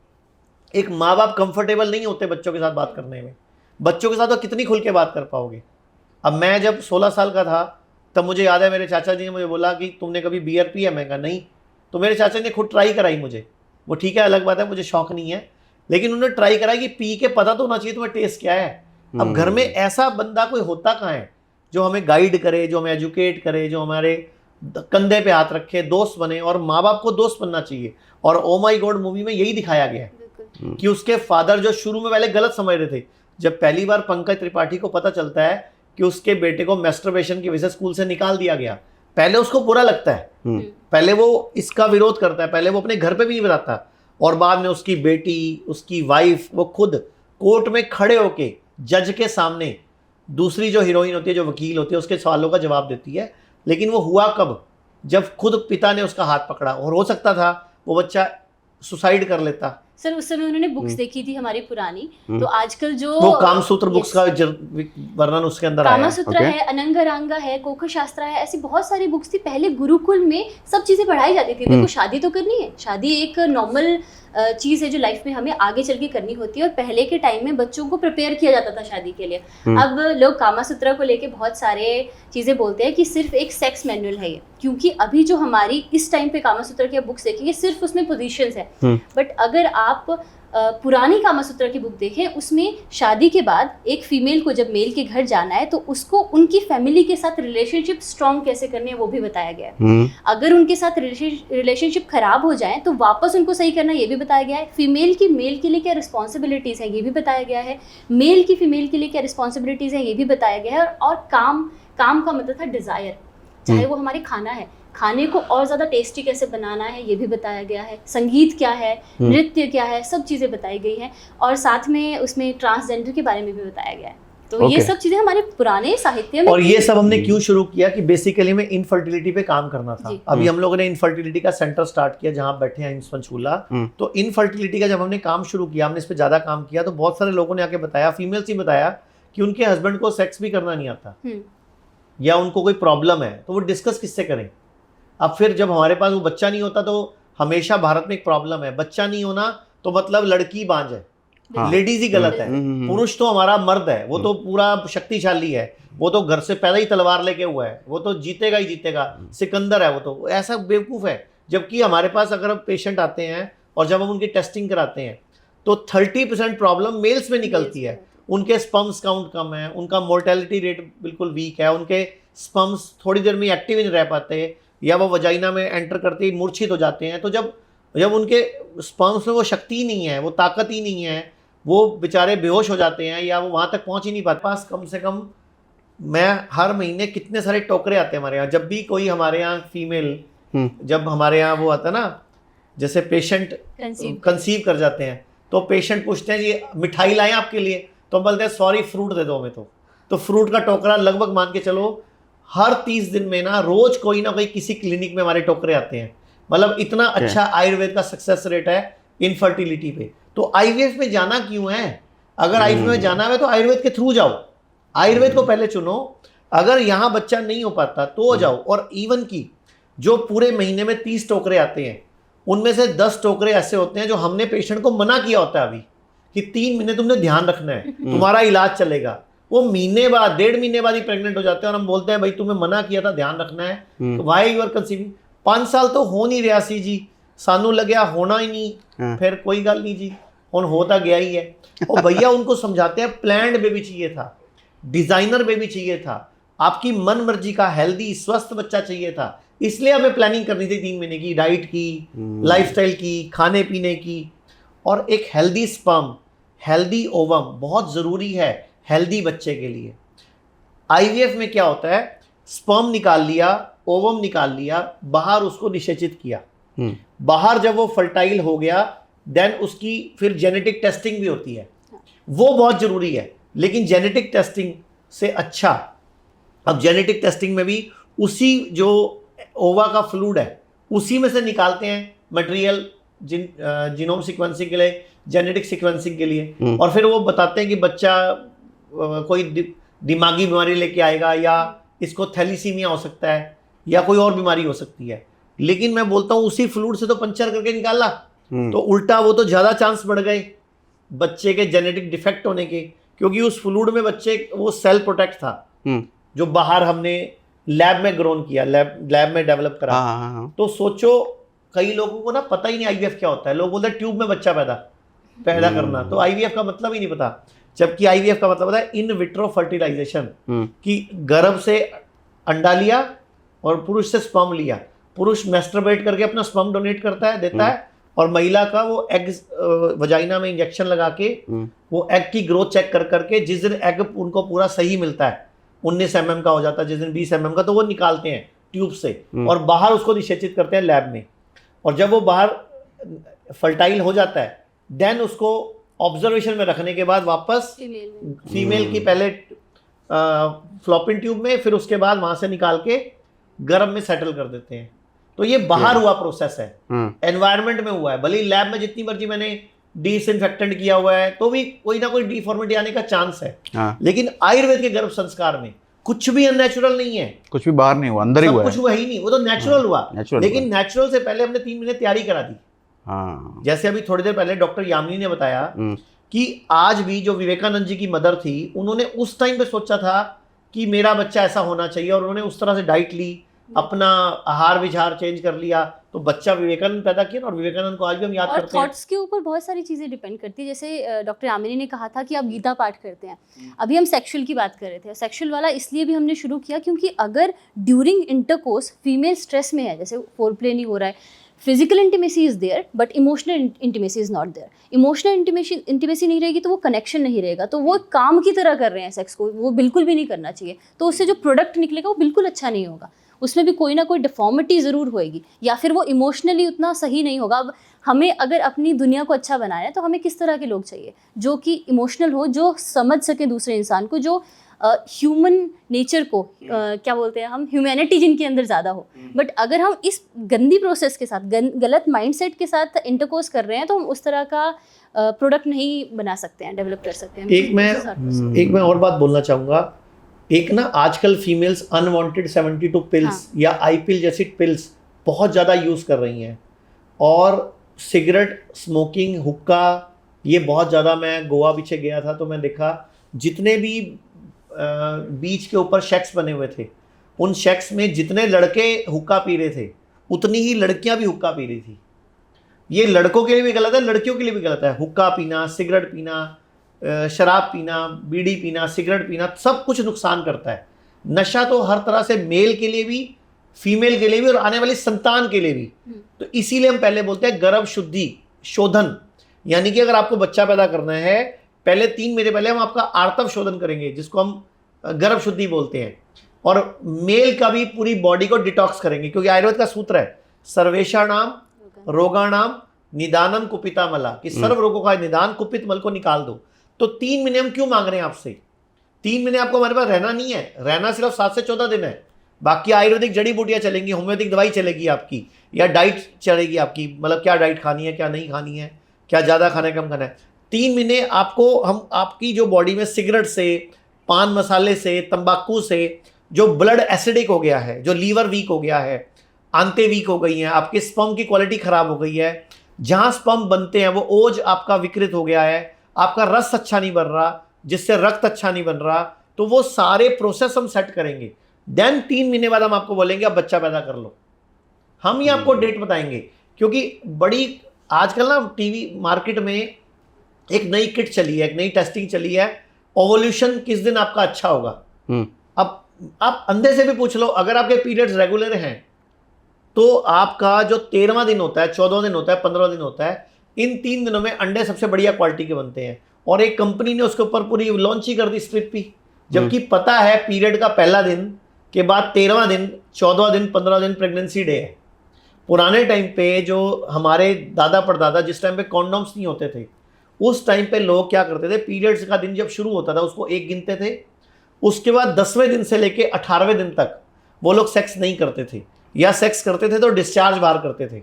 एक माँ बाप कंफर्टेबल नहीं होते बच्चों के साथ बात करने में। बच्चों के साथ तो कितनी खुल के बात कर पाओगे? अब मैं जब 16 साल का था, तब मुझे याद है मेरे चाचा जी ने मुझे बोला कि तुमने कभी बियर पी है? मैं कहा नहीं। तो मेरे चाचा ने खुद ट्राई कराई मुझे। वो ठीक है, अलग बात है, मुझे शौक नहीं है, लेकिन उन्होंने ट्राई करा कि पी के पता तो होना चाहिए तुम्हें टेस्ट क्या है। अब घर में ऐसा बंदा कोई होता कहाँ है जो हमें गाइड करे, जो हमें एजुकेट करे, जो हमारे कंधे पे हाथ रखे, दोस्त बने। और माँ बाप को दोस्त बनना चाहिए। और ओ माई गॉड मूवी में यही दिखाया गया है कि उसके फादर, जो शुरू में पहले गलत समझ रहे थे, जब पहली बार पंकज त्रिपाठी को पता चलता है कि उसके बेटे को मैस्टरबेशन की वजह से स्कूल से निकाल दिया गया, पहले उसको बुरा लगता है, पहले वो इसका विरोध करता है, पहले वो अपने घर पे भी नहीं बताता। और बाद में उसकी बेटी, उसकी वाइफ, वो खुद कोर्ट में खड़े होके जज के सामने, दूसरी जो हीरोइन होती है, जो वकील होती है, उसके सवालों का जवाब देती है। लेकिन वो हुआ कब? जब खुद पिता ने उसका हाथ पकड़ा। और हो सकता था वो बच्चा सुसाइड कर लेता। सर उस समय उन्होंने बुक्स देखी थी हमारी पुरानी, तो आजकल जो वो कामसूत्र बुक्स का वर्णन उसके अंदर आया। कामसूत्र है, अनंगरांगा है, कोकशास्त्र है, ऐसी बहुत सारी बुक्स थी। पहले गुरुकुल में सब चीजें पढ़ाई जाती थी। देखो शादी तो करनी है, शादी एक नॉर्मल चीज़ है जो लाइफ में हमें आगे चल के करनी होती है। और पहले के टाइम में बच्चों को प्रिपेयर किया जाता था शादी के लिए। अब लोग कामासूत्र को लेके बहुत सारे चीज़ें बोलते हैं कि सिर्फ एक सेक्स मैनुअल है ये, क्योंकि अभी जो हमारी इस टाइम पे कामासूत्र की बुक्स देखेंगे सिर्फ उसमें पोजीशंस है। बट अगर आप पुरानी कामासूत्र की बुक देखें, उसमें शादी के बाद एक फीमेल को जब मेल के घर जाना है तो उसको उनकी फैमिली के साथ रिलेशनशिप स्ट्रॉन्ग कैसे करनी है वो भी बताया गया है। अगर उनके साथ रिलेशनशिप खराब हो जाए तो वापस उनको सही करना ये भी बताया गया है। फीमेल की मेल के लिए क्या रिस्पॉन्सिबिलिटीज़ हैं ये भी बताया गया है। मेल की फीमेल के लिए क्या रिस्पॉन्सिबिलिटीज़ हैं ये भी बताया गया है। और काम का मतलब था डिज़ायर, चाहे वो हमारे खाना है, खाने को और ज़्यादा टेस्टी कैसे बनाना है ये भी बताया गया है। संगीत क्या है, नृत्य क्या है, सब चीज़ें बताई गई हैं। और साथ में उसमें ट्रांसजेंडर के बारे में भी बताया गया है। तो ये सब चीज़ें हमारे पुराने साहित्य में। और ये सब हमने क्यों शुरू किया कि बेसिकली में इनफर्टिलिटी पे काम करना था। अभी हम लोगों ने इनफर्टिलिटी का सेंटर स्टार्ट किया जहाँ बैठे हैं पंचकूला। तो इनफर्टिलिटी का जब हमने काम शुरू किया, हमने इस पर ज़्यादा काम किया, तो बहुत सारे लोगों ने आके बताया, फीमेल्स ही बताया कि उनके हस्बैंड को सेक्स भी करना नहीं आता या उनको कोई प्रॉब्लम है, तो वो डिस्कस किससे करें। अब फिर जब हमारे पास वो बच्चा नहीं होता, तो हमेशा भारत में एक प्रॉब्लम है, बच्चा नहीं होना तो मतलब लड़की बांझ है, लेडीज ही गलत है। पुरुष तो हमारा मर्द है, वो तो पूरा शक्तिशाली है, वो तो घर से पैदा ही तलवार लेके हुआ है, वो तो जीतेगा ही जीतेगा, सिकंदर है वो तो, ऐसा बेवकूफ़ है। जबकि हमारे पास अगर पेशेंट आते हैं और जब हम उनकी टेस्टिंग कराते हैं तो 30% प्रॉब्लम मेल्स में निकलती है। उनके स्पर्म्स काउंट कम है, उनका मोर्टेलिटी रेट बिल्कुल वीक है, उनके स्पर्म्स थोड़ी देर में एक्टिव नहीं रह पाते, या वो वजाइना में एंटर करते ही मूर्छित हो जाते हैं। तो जब उनके स्पर्म्स में वो शक्ति ही नहीं है, वो ताकत ही नहीं है, वो बेचारे बेहोश हो जाते हैं या वो वहाँ तक पहुँच ही नहीं पाते। पास कम से कम मैं हर महीने कितने सारे टोकरे आते हैं हमारे यहाँ। जब भी कोई हमारे यहाँ फीमेल, जब हमारे यहाँ वो आता है ना, जैसे पेशेंट कंसीव कर जाते हैं, तो पेशेंट पूछते हैं जी मिठाई लाएं आपके लिए, तो हम बोलते हैं सॉरी फ्रूट दे दो हमें। तो फ्रूट का टोकरा लगभग मान के चलो हर 30 दिन में ना रोज कोई ना कोई किसी क्लिनिक में हमारे टोकरे आते हैं। मतलब इतना अच्छा आयुर्वेद का सक्सेस रेट है इनफर्टिलिटी पे। तो आईवीएफ में जाना क्यों है? अगर आईवीएफ में जाना है तो आयुर्वेद के थ्रू जाओ, आयुर्वेद को पहले चुनो। अगर यहाँ बच्चा नहीं हो पाता तो जाओ। और इवन की जो पूरे महीने में 30 टोकरे आते हैं, उनमें से 10 टोकरे ऐसे होते हैं जो हमने पेशेंट को मना किया होता है अभी कि 3 महीने तुमने ध्यान रखना है, तुम्हारा इलाज चलेगा। वो महीने बाद, 1.5 महीने बाद ही प्रेग्नेंट हो जाते हैं और हम बोलते हैं भाई तुम्हें मना किया था, ध्यान रखना है, तो वाई यू आर कंसीविंग। 5 साल तो हो नहीं रहा सी जी, सानू लगे होना ही नहीं, फिर कोई गल नहीं जी, हुण होता गया ही है। और भैया उनको समझाते हैं प्लान्ड बेबी चाहिए था, डिजाइनर बेबी चाहिए था, आपकी मन मर्जी का हेल्दी स्वस्थ बच्चा चाहिए था। इसलिए हमें प्लानिंग करनी थी 3 महीने की, डाइट की, लाइफस्टाइल की, खाने पीने की। और एक हेल्दी स्पर्म, हेल्दी ओवम बहुत ज़रूरी है हेल्दी बच्चे के लिए। आईवीएफ में क्या होता है, स्पर्म निकाल लिया, ओवम निकाल लिया, बाहर उसको निषेचित किया, बाहर जब वो फर्टाइल हो गया देन उसकी फिर जेनेटिक टेस्टिंग भी होती है, वो बहुत ज़रूरी है। लेकिन जेनेटिक टेस्टिंग से अच्छा, अब जेनेटिक टेस्टिंग में भी उसी जो ओवा का फ्लूइड है उसी में से निकालते हैं मटेरियल जीनोम सीक्वेंसिंग के लिए, जेनेटिक सीक्वेंसिंग के लिए, और फिर वो बताते हैं कि बच्चा कोई दिमागी बीमारी लेके आएगा, या इसको थैलीसीमिया हो सकता है, या कोई और बीमारी हो सकती है। लेकिन मैं बोलता हूँ उसी फ्लूइड से तो पंचर करके निकाला, तो उल्टा वो तो ज़्यादा चांस बढ़ गए बच्चे के जेनेटिक डिफेक्ट होने के, क्योंकि उस फ्लूइड में बच्चे वो सेल प्रोटेक्ट था जो बाहर हमने लैब में ग्रोन किया, लैब में डेवलप करा। तो सोचो कई लोगों को ना पता ही नहीं आईवीएफ क्या होता है। लोग बोलते हैं ट्यूब में बच्चा पैदा करना, तो आईवीएफ का मतलब ही नहीं पता। जबकि आईवीएफ का मतलब होता है इन विट्रो फर्टिलाइजेशन, कि गर्भ से अंडा लिया और पुरुष से स्पर्म लिया, पुरुष मैस्टरबेट करके अपना स्पर्म डोनेट करता है, देता है, और महिला का वो एग वजाइना में इंजेक्शन लगा के वो एग की ग्रोथ चेक कर करके जिस दिन एग उनको पूरा सही मिलता है, 19 mm का हो जाता है, जिस दिन 20 mm का, तो वो निकालते हैं ट्यूब से और बाहर उसको निषेचित करते हैं लैब में। और जब वो बाहर फर्टाइल हो जाता है देन उसको ऑब्जर्वेशन में रखने के बाद वापस फीमेल की पहले फ्लॉपिन ट्यूब में, फिर उसके बाद वहां से निकाल के गर्भ में सेटल कर देते हैं। तो ये बाहर हुआ प्रोसेस है, एनवायरनमेंट में हुआ है। भले लैब में जितनी मर्जी मैंने डिसइंफेक्टेंट किया हुआ है तो भी कोई ना कोई डिफॉर्मिटी आने का चांस है। लेकिन आयुर्वेद के गर्भ संस्कार में कुछ भी अननेचुरल नहीं है, कुछ भी बाहर नहीं हुआ, अंदर ही हुआ है। कुछ हुआ ही नहीं, वो तो नेचुरल हुआ। लेकिन नेचुरल से पहले हमने 3 महीने तैयारी करा दी। जैसे अभी थोड़ी देर पहले डॉक्टर यामिनी ने बताया कि आज भी जो विवेकानंद जी की मदर थी, उन्होंने उस टाइम पे सोचा था कि मेरा बच्चा ऐसा होना चाहिए, और उन्होंने उस तरह से डाइट ली, अपना आहार विहार चेंज कर लिया, तो बच्चा विवेकानंद पैदा किया ना, और विवेकानंद को आज भी हम याद और करते हैं। थॉट्स के ऊपर बहुत सारी चीज़ें डिपेंड करती है। जैसे डॉक्टर यामिनी ने कहा था कि आप गीता पाठ करते हैं, अभी हम सेक्सुअल की बात कर रहे थे। सेक्सुअल वाला इसलिए भी हमने शुरू किया क्योंकि अगर ड्यूरिंग इंटरकोर्स फीमेल स्ट्रेस में है, जैसे फोर प्ले नहीं हो रहा है, physical intimacy is there but emotional intimacy is not there. Emotional intimacy नहीं रहेगी तो वो कनेक्शन नहीं रहेगा, तो वो काम की तरह कर रहे हैं सेक्स को, वो बिल्कुल भी नहीं करना चाहिए, तो उससे जो प्रोडक्ट निकलेगा वो बिल्कुल अच्छा नहीं होगा, उसमें भी कोई ना कोई डिफॉर्मिटी ज़रूर होएगी, या फिर वो इमोशनली उतना सही नहीं होगा। अब हमें अगर अपनी दुनिया को अच्छा बनाना है तो हमें किस तरह के लोग चाहिए, जो कि इमोशनल हो, जो समझ सके दूसरे इंसान को, जो ह्यूमन नेचर को क्या बोलते हैं हम, ह्यूमैनिटी जिनके अंदर ज़्यादा हो। बट अगर हम इस गंदी प्रोसेस के साथ, गलत माइंडसेट के साथ इंटरकोर्स कर रहे हैं, तो हम उस तरह का प्रोडक्ट नहीं बना सकते हैं, डेवलप कर सकते हैं। एक मैं और बात बोलना चाहूँगा। एक ना आजकल फीमेल्स अनवांटेड 72 पिल्स या आई पिल जैसी पिल्स बहुत ज़्यादा यूज़ कर रही हैं, और सिगरेट, स्मोकिंग, हुक्का, ये बहुत ज़्यादा। मैं गोवा पीछे गया था तो मैं देखा जितने भी बीच के ऊपर शेक्स बने हुए थे, उन शेक्स में जितने लड़के हुक्का पी रहे थे उतनी ही लड़कियां भी हुक्का पी रही थी। ये लड़कों के लिए भी गलत है, लड़कियों के लिए भी गलत है। हुक्का पीना, सिगरेट पीना, शराब पीना, बीड़ी पीना, सिगरेट पीना, सब कुछ नुकसान करता है। नशा तो हर तरह से मेल के लिए भी, फीमेल के लिए भी, और आने वाली संतान के लिए भी। तो इसीलिए हम पहले बोलते हैं गर्भ शुद्धि, शोधन, यानी कि अगर आपको बच्चा पैदा करना है, पहले 3 महीने पहले हम आपका आर्तव शोधन करेंगे, जिसको हम गर्भ शुद्धि बोलते हैं। और मेल का भी पूरी बॉडी को डिटॉक्स करेंगे, क्योंकि आयुर्वेद का सूत्र है सर्वेषाणाम रोगाणाम निदानम कुपिता मला, कि सर्व रोगों का निदान, कुपित मल को निकाल दो। तो 3 महीने हम क्यों मांग रहे हैं आपसे? 3 महीने आपको हमारे पास रहना नहीं है, रहना सिर्फ 7 से 14 दिन है। बाकी आयुर्वेदिक जड़ी बूटियां चलेंगी, होम्योपैथिक दवाई चलेगी आपकी, या डाइट चलेगी आपकी, मतलब क्या डाइट खानी है, क्या नहीं खानी है, क्या ज़्यादा खाना है, कम खाना है। 3 महीने आपको हम आपकी जो बॉडी में सिगरेट से, पान मसाले से, तंबाकू से जो ब्लड एसिडिक हो गया है, जो लीवर वीक हो गया है, आंतें वीक हो गई हैं, आपके स्पर्म की क्वालिटी खराब हो गई है, जहाँ स्पर्म बनते हैं वो ओज आपका विकृत हो गया है, आपका रस अच्छा नहीं बन रहा, जिससे रक्त अच्छा नहीं बन रहा, तो वो सारे प्रोसेस हम सेट करेंगे। देन 3 महीने बाद हम आपको बोलेंगे अब बच्चा पैदा कर लो। हम ही आपको डेट बताएंगे, क्योंकि बड़ी आजकल ना टीवी मार्केट में एक नई किट चली है, एक नई टेस्टिंग चली है, ओवोल्यूशन किस दिन आपका अच्छा होगा। अब आप अंधे से भी पूछ लो, अगर आपके पीरियड्स रेगुलर हैं तो आपका जो 13वां दिन होता है, 14वां दिन होता है, 15वां दिन होता है, इन 3 दिनों में अंडे सबसे बढ़िया क्वालिटी के बनते हैं। और एक कंपनी ने उसके ऊपर पूरी लॉन्च ही कर दी स्ट्रिप भी, जबकि पता है पीरियड का पहला दिन के बाद 13वां दिन, 14वां दिन, 15वां दिन प्रेगनेंसी डे है। पुराने टाइम पे जो हमारे दादा परदादा, जिस टाइम पे कॉन्डोम्स नहीं होते थे, उस टाइम पे लोग क्या करते थे, पीरियड्स का दिन जब शुरू होता था उसको 1 गिनते थे, उसके बाद 10वें दिन से लेके 18वें दिन तक वो लोग सेक्स नहीं करते थे, या सेक्स करते थे तो डिस्चार्ज बाहर करते थे।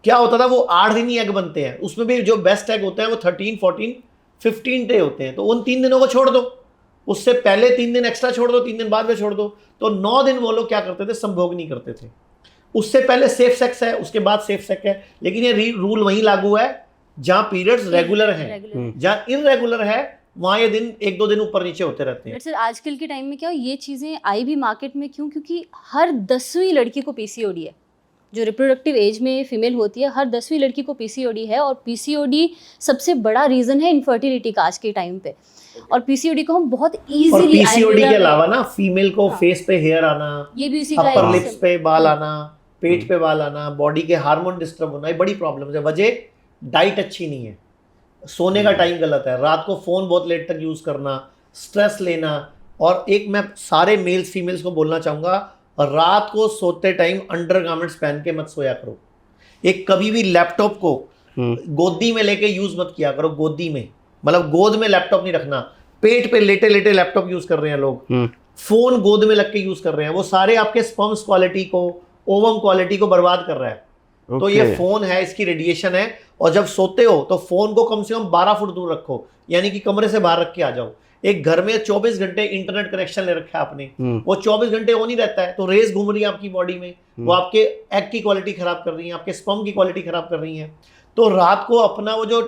क्या होता था, वो 8 दिन ही एग बनते हैं, उसमें भी जो बेस्ट एग होते हैं वो 13, 14, 15 डे होते हैं। तो उन 3 दिनों को छोड़ दो, उससे पहले 3 दिन एक्स्ट्रा छोड़ दो, 3 दिन बाद में छोड़ दो, तो 9 दिन वो लोग क्या करते थे, संभोग नहीं करते थे। उससे पहले सेफ सेक्स है, उसके बाद सेफ सेक्स है, लेकिन ये रूल वहीं लागू है जहाँ पीरियड्स रेगुलर हैं। जहाँ इनरेगुलर है वहाँ ये दिन 1-2 दिन ऊपर नीचे होते रहते हैं। सर आजकल के टाइम में क्या ये चीज़ें आई भी मार्केट में क्यों? क्योंकि हर 10वीं लड़की को पीसीओडी है, जो रिप्रोडक्टिव एज में फीमेल होती है, हर 10वीं लड़की को पीसीओडी है, और पीसीओडी सबसे बड़ा रीज़न है इनफर्टिलिटी का आज के टाइम पे। और पीसीओडी को हम बहुत इजीली, और पीसीओडी के अलावा ना फीमेल को फेस पे हेयर आना, ये भी उसी का अपर लिप्स पे बाल आना, पेट पे बाल आना, बॉडी के हार्मोन डिस्टर्ब होना, ये बड़ी प्रॉब्लम है। वजह डाइट अच्छी नहीं है, सोने का टाइम गलत है, रात को फ़ोन बहुत लेट तक यूज़ करना, स्ट्रेस लेना। और एक मैं सारे मेल्स फीमेल्स को बोलना चाहूँगा, रात को सोते टाइम अंडरगारमेंट्स पहन के मत सोया करो। एक कभी भी लैपटॉप को गोदी में लेके यूज़ मत किया करो, गोदी में मतलब गोद में लैपटॉप नहीं रखना। पेट पे लेटे लेटे लैपटॉप यूज़ कर रहे हैं लोग, फ़ोन गोद में लग के यूज़ कर रहे हैं, वो सारे आपके स्पर्म्स क्वालिटी को, ओवम क्वालिटी को बर्बाद कर रहा है। तो ये फ़ोन है, इसकी रेडिएशन है, और जब सोते हो तो फ़ोन को कम से कम 12 फुट दूर रखो, यानी कि कमरे से बाहर रख के आ जाओ। एक घर में 24 घंटे इंटरनेट कनेक्शन ले रखा है आपने, वो 24 घंटे ऑन ही रहता है, तो रेस घूम रही है आपकी बॉडी में, वो आपके एग की क्वालिटी खराब कर रही है, आपके स्पर्म की क्वालिटी खराब कर रही है। तो रात को अपना वो जो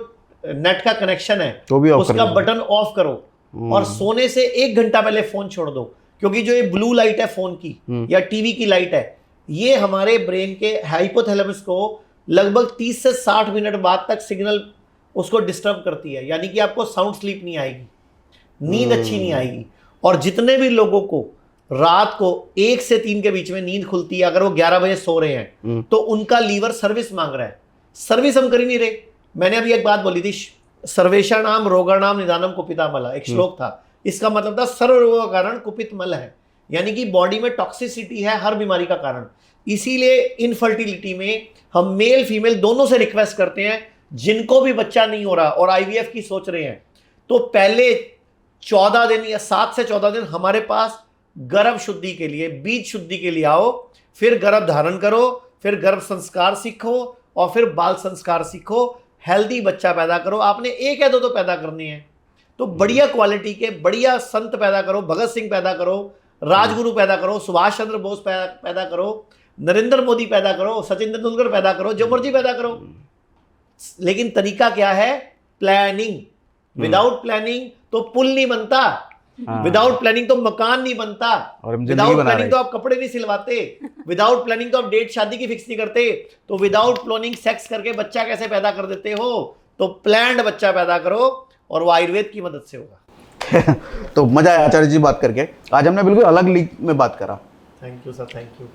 नेट का कनेक्शन है तो उसका बटन ऑफ करो, और सोने से 1 घंटा पहले फ़ोन छोड़ दो, क्योंकि जो ये ब्लू लाइट है फोन की या टीवी की लाइट है, ये हमारे ब्रेन के हाइपोथैलेमस को लगभग 30 से 60 मिनट बाद तक सिग्नल उसको डिस्टर्ब करती है, यानी कि आपको साउंड स्लीप नहीं आएगी, नींद अच्छी नहीं आएगी। और जितने भी लोगों को रात को 1 से 3 के बीच में नींद खुलती है, अगर वो 11 बजे सो रहे हैं तो उनका लीवर सर्विस मांग रहा है। सर्विस हम कर ही नहीं रहे। मैंने अभी एक बात बोली थी, सर्वेषाणाम रोगाणाम निदानम कुपितामल, एक श्लोक था, इसका मतलब था सर्व रोगों का कारण कुपित मल है, यानी कि बॉडी में टॉक्सिसिटी है हर बीमारी का कारण। इसीलिए इनफर्टिलिटी में हम मेल फीमेल दोनों से रिक्वेस्ट करते हैं, जिनको भी बच्चा नहीं हो रहा और आईवीएफ की सोच रहे हैं, तो पहले 14 दिन या 7 से 14 दिन हमारे पास गर्भ शुद्धि के लिए, बीज शुद्धि के लिए आओ, फिर गर्भ धारण करो, फिर गर्भ संस्कार सीखो और फिर बाल संस्कार सीखो, हेल्दी बच्चा पैदा करो। आपने एक या दो तो पैदा करने हैं, तो बढ़िया क्वालिटी के बढ़िया संत पैदा करो, भगत सिंह पैदा करो, राजगुरु पैदा करो, सुभाष चंद्र बोस पैदा करो, नरेंद्र मोदी पैदा करो, सचिन तेंदुलकर पैदा करो, जो मर्जी पैदा करो। लेकिन तरीका क्या है? प्लानिंग। विदाउट प्लानिंग तो पुल नहीं बनता, विदाउट प्लानिंग तो मकान नहीं बनता, विदाउट प्लानिंग तो आप कपड़े नहीं सिलवाते, विदाउट प्लानिंग तो आप डेट शादी की फिक्स नहीं करते, तो विदाउट प्लानिंग सेक्स करके बच्चा कैसे पैदा कर देते हो? तो प्लान्ड बच्चा पैदा करो और वो आयुर्वेद की मदद से होगा। तो मजा आया आचार्य जी बात करके। आज हमने बिल्कुल अलग लीग में बात करा। Thank you sir, thank you.